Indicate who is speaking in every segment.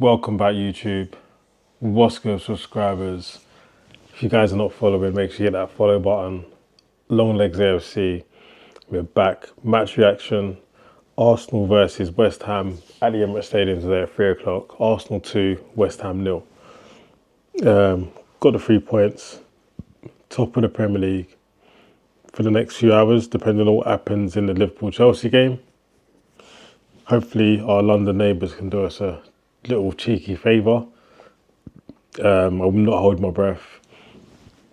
Speaker 1: Welcome back, YouTube. What's good, subscribers? If you guys are not following, make sure you hit that follow button. Long Legz AFC. We're back. Match reaction. Arsenal versus West Ham at the Emirates Stadium today at 3 o'clock. Arsenal 2, West Ham 0. Got the 3 points. Top of the Premier League for the next few hours, depending on what happens in the Liverpool-Chelsea game. Hopefully, our London neighbours can do us a little cheeky favour. I'm not holding my breath.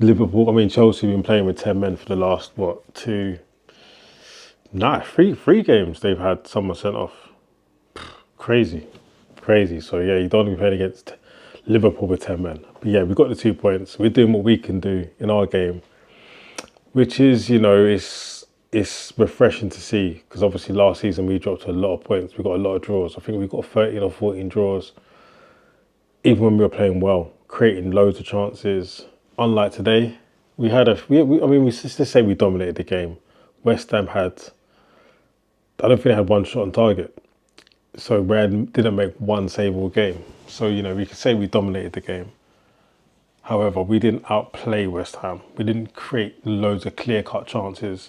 Speaker 1: Chelsea have been playing with 10 men for the last, three games they've had someone sent off. Crazy. So, yeah, you don't even play against Liverpool with 10 men. But, yeah, we got the 2 points. We're doing what we can do in our game, which is, it's refreshing to see because obviously last season we dropped a lot of points. We got a lot of draws. I think we got 13 or 14 draws. Even when we were playing well, creating loads of chances. Unlike today, let's say we dominated the game. West Ham I don't think they had one shot on target. So Red didn't make one save all game. So, we could say we dominated the game. However, we didn't outplay West Ham. We didn't create loads of clear-cut chances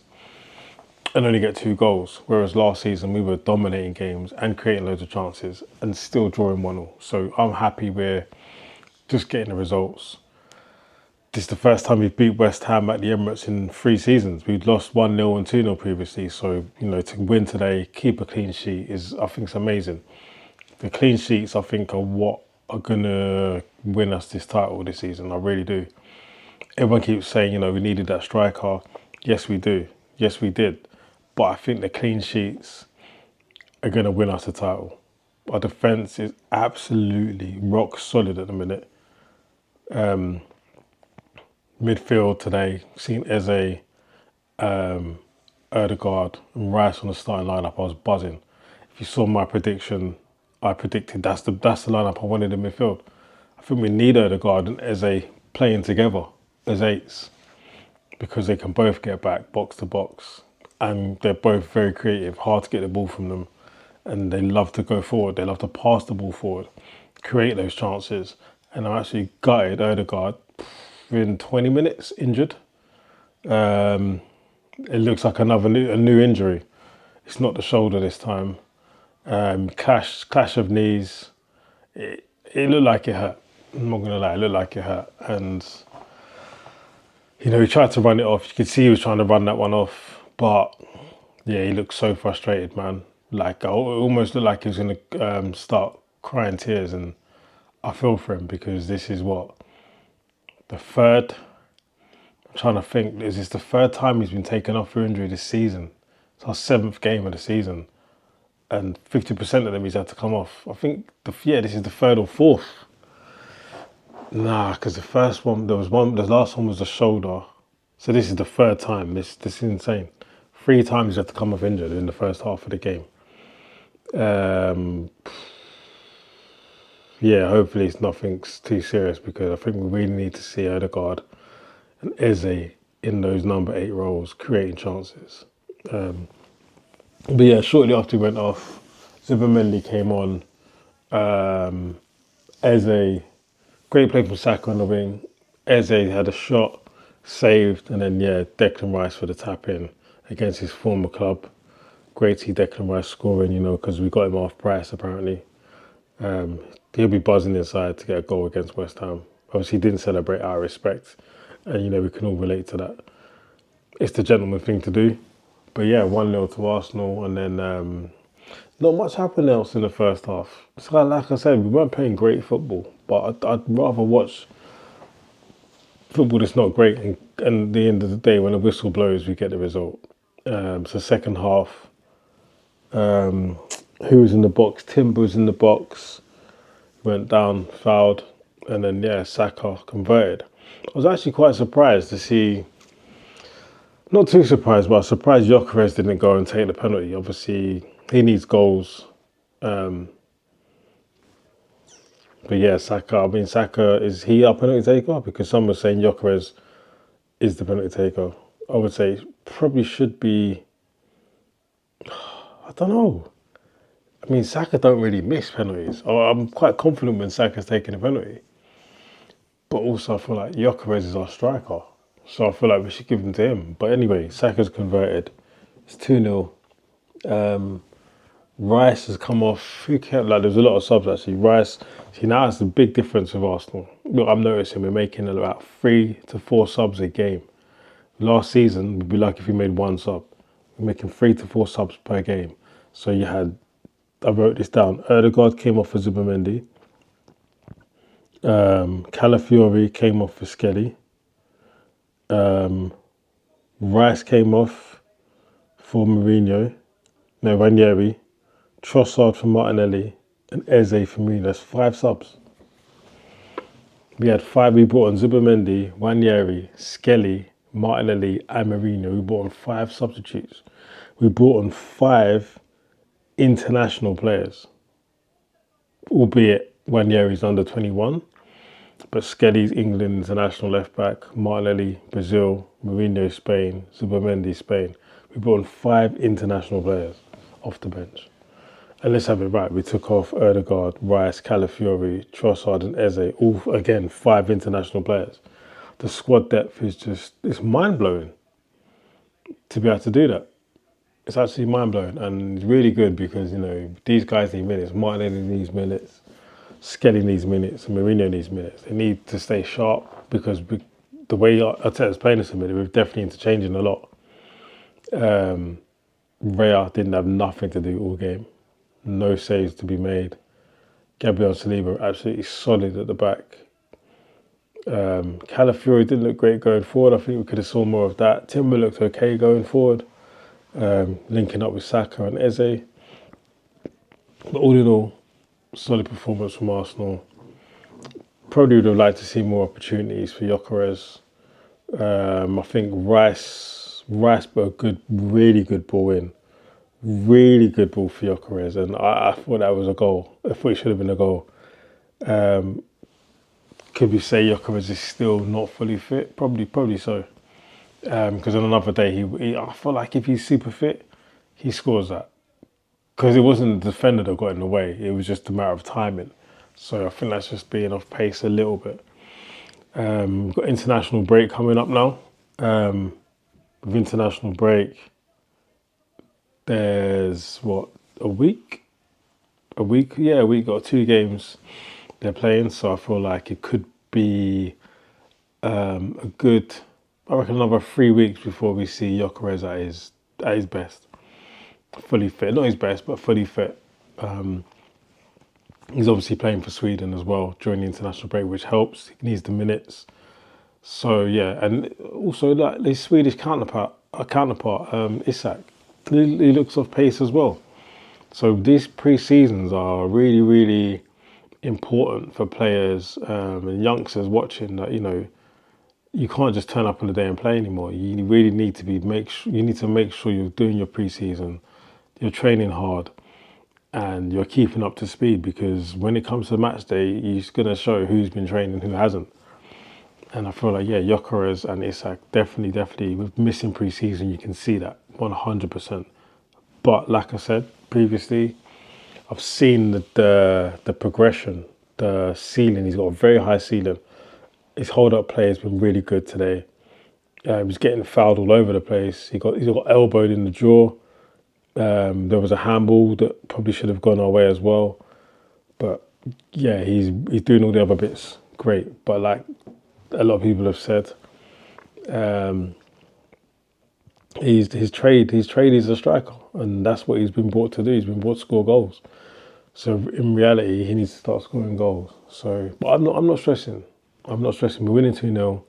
Speaker 1: and only get 2 goals. Whereas last season, we were dominating games and creating loads of chances and still drawing 1-1. So I'm happy we're just getting the results. This is the first time we've beat West Ham at the Emirates in 3 seasons. We'd lost 1-0 and 2-0 previously. So, to win today, keep a clean sheet I think it's amazing. The clean sheets, I think, are what are going to win us this title this season. I really do. Everyone keeps saying, we needed that striker. Yes, we do. Yes, we did. But I think the clean sheets are going to win us the title. Our defence is absolutely rock solid at the minute. Midfield today, seen Eze, Ødegaard and Rice on the starting lineup. I was buzzing. If you saw my prediction, I predicted that's the lineup I wanted in midfield. I think we need Ødegaard and Eze playing together as 8s because they can both get back box to box and they're both very creative, hard to get the ball from them, and they love to go forward. They love to pass the ball forward, create those chances. And I actually gutted Ødegaard within 20 minutes injured. It looks like a new injury. It's not the shoulder this time. Clash of knees. It looked like it hurt. I'm not gonna lie, it looked like it hurt. And he tried to run it off. You could see he was trying to run that one off, but yeah, he looked so frustrated, man. Like, it almost looked like he was gonna start crying tears, and I feel for him because this is the third. I'm trying to think. Is this the 3rd time he's been taken off for injury this season? It's our 7th game of the season, and 50% of them he's had to come off. I think this is the 3rd or 4th. Nah, because the first one, the last one was the shoulder. So this is the 3rd time. This is insane. 3 times he's had to come off injured in the first half of the game. Yeah, hopefully it's nothing too serious because I think we really need to see Ødegaard and Eze in those number 8 roles, creating chances. But yeah, shortly after he went off, Zubimendi came on. Eze, great play from Saka on the wing. Eze had a shot, saved, and then Declan Rice for the tap in against his former club. Great to see Declan Rice scoring, because we got him off price apparently. He'll be buzzing inside to get a goal against West Ham. Obviously, he didn't celebrate out of respect, and we can all relate to that. It's the gentleman thing to do. But yeah, 1-0 to Arsenal, and then not much happened else in the first half. So like I said, we weren't playing great football, but I'd rather watch football that's not great, and at the end of the day, when the whistle blows, we get the result. So second half, who was in the box? Timber was in the box, went down, fouled, and then Saka converted. I was actually quite surprised to see, not too surprised, but I was surprised Gyökeres didn't go and take the penalty. Obviously, he needs goals. But yeah, Saka, is he our penalty taker? Because some were saying Gyökeres is the penalty taker. I would say probably should be, I don't know. I mean, Saka don't really miss penalties. I'm quite confident when Saka's taking a penalty. But also, I feel like Gyökeres is our striker. So I feel like we should give them to him. But anyway, Saka's converted. It's 2-0. Rice has come off. Who cares? Like, there's a lot of subs actually. Rice, see, now it's a big difference with Arsenal. Look, I'm noticing we're making about 3 to 4 subs a game. Last season, we'd be lucky if we made 1 sub. We're making 3 to 4 subs per game. So you had, I wrote this down. Erdegaard came off for Zubimendi. Calafiori came off for Skelly. Rice came off for Mourinho. No, Ranieri. Trossard for Martinelli. And Eze for Mourinho. That's 5 subs. We had 5. We brought on Zubimendi, Ranieri, Skelly, Martinelli, and Mourinho. We brought on 5 substitutes. We brought on 5 international players. Albeit Ranieri's under 21. But Skelly's England international left back, Martinelli, Brazil, Mourinho, Spain, Zubimendi, Spain. We brought on 5 international players off the bench. And let's have it right. We took off Erdegaard, Rice, Calafiori, Trossard, and Eze. All, again, 5 international players. The squad depth is just, it's mind-blowing to be able to do that. It's actually mind-blowing and it's really good because, you know, these guys need minutes. Martinelli needs minutes. Skelly needs minutes, and Mourinho needs minutes. They need to stay sharp because the way Arteta's playing this a minute, we're definitely interchanging a lot. Rea didn't have nothing to do all game. No saves to be made. Gabriel Saliba absolutely solid at the back. Calafiori didn't look great going forward. I think we could have saw more of that. Timber looked okay going forward, linking up with Saka and Eze. But all in all, solid performance from Arsenal. Probably would have liked to see more opportunities for Gyökeres. I think Rice put a good, really good ball in. Really good ball for Gyökeres, and I thought that was a goal. I thought it should have been a goal. Could we say Gyökeres is still not fully fit? Probably so. Because on another day, I feel like if he's super fit, he scores that. Because it wasn't the defender that got in the way, it was just a matter of timing. So I think that's just being off pace a little bit. We've got international break coming up now. With international break, there's a week? Yeah, we got 2 games they're playing. So I feel like it could be a good, I reckon another 3 weeks before we see Gyökeres at his best. Fully fit, not his best, but fully fit. He's obviously playing for Sweden as well during the international break, which helps. He needs the minutes. So yeah, and also like the Swedish counterpart, Isak, he looks off pace as well. So these pre-seasons are really, really important for players and youngsters watching. That, you know, you can't just turn up on the day and play anymore. You really need to make sure you're doing your pre-season, you're training hard, and you're keeping up to speed, because when it comes to match day, you're going to show who's been training and who hasn't. And I feel like, yeah, Gyökeres and Isak, definitely, with missing pre-season, you can see that 100%. But like I said previously, I've seen the progression, the ceiling. He's got a very high ceiling. His hold-up play has been really good today. He was getting fouled all over the place. He got elbowed in the jaw. There was a handball that probably should have gone our way as well. But yeah, he's doing all the other bits great. But like a lot of people have said, his trade is a striker, and that's what he's been brought to do. He's been brought to score goals. So in reality, he needs to start scoring goals. So, but I'm not stressing. We're winning 2-0.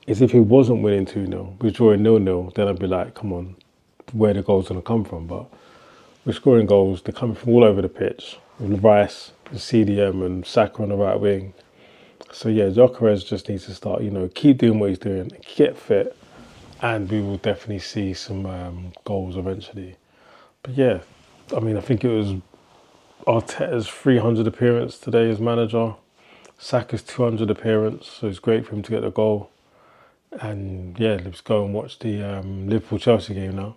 Speaker 1: As if he wasn't winning 2-0, we're drawing 0-0, then I'd be like, come on, where the goals gonna come from? But we're scoring goals. They're coming from all over the pitch. With Rice, the CDM, and Saka on the right wing. So yeah, Gyökeres just needs to start, keep doing what he's doing, get fit, and we will definitely see some goals eventually. But yeah, I mean, I think it was Arteta's 300 appearance today as manager, Saka's 200 appearance, so it's great for him to get a goal. And yeah, let's go and watch the Liverpool-Chelsea game now.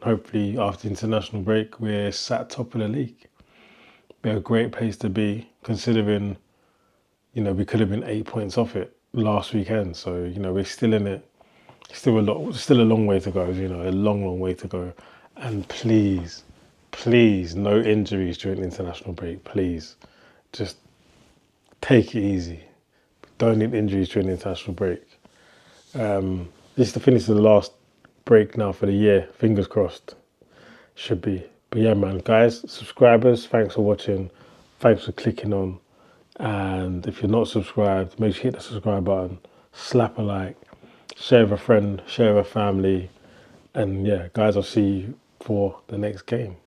Speaker 1: Hopefully after international break, we're sat top of the league. be a great place to be, considering, we could have been 8 points off it last weekend. So, we're still in it. Still a long way to go, a long way to go. And please, no injuries during the international break. Please, just take it easy. Don't need injuries during the international break. This is the finish of the last break now for the year. Fingers crossed. Should be. But yeah, man, guys, subscribers, thanks for watching. Thanks for clicking on. And if you're not subscribed, make sure you hit the subscribe button, slap a like, share with a friend, share with a family. And yeah, guys, I'll see you for the next game.